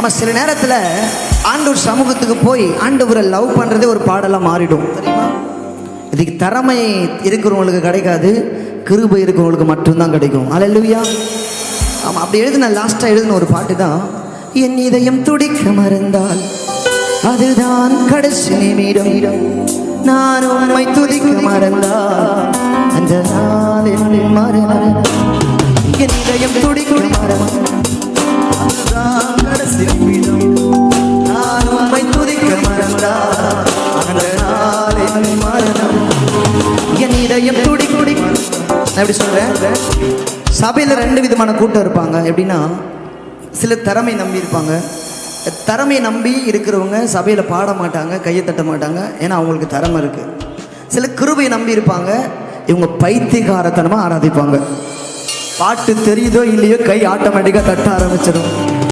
நம்ம சில நேரத்தில் ஆண்டவர் சமூகத்துக்கு போய் ஆண்டவரை லவ் பண்ணுறதே ஒரு பாடலாக மாறிடும் தெரியுமா? இதுக்கு திறமை இருக்கிறவங்களுக்கு கிடைக்காது, கிருபை இருக்கிறவங்களுக்கு மட்டும்தான் கிடைக்கும். அல்லேலூயா. ஆமாம், அப்படி எழுதின லாஸ்ட்டாக எழுதின ஒரு பாட்டு தான், என் இதயம் துடிக்க மறந்தால் அதுதான் கடைசி நிமிடம், நான் உண்மை துடிக்க மறந்தால் அந்த நாளில் மரணம். என் இதயம் துடிக்க மறந்தால் அதுதான் கடைசி நிமிடம், நான் உண்மை துதிக்க மறந்தால் அந்த நாளில் மரணம். என் இதயம் துடி துடி. நான் எப்படி சொல்றேன், சபையில் 2 விதமான கூட்டம் இருப்பாங்க. எப்படின்னா, சில திறமை நம்பி இருப்பாங்க. திறமையை நம்பி இருக்கிறவங்க சபையில் பாட மாட்டாங்க, கையை தட்ட மாட்டாங்க, ஏன்னா அவங்களுக்கு திறமை இருக்குது. சில கிருபையை நம்பி இருப்பாங்க, இவங்க பைத்தியக்காரத்தனமாக ஆராதிப்பாங்க. பாட்டு தெரியுதோ இல்லையோ கை ஆட்டோமேட்டிக்காக தட்ட ஆரம்பிச்சிடும்.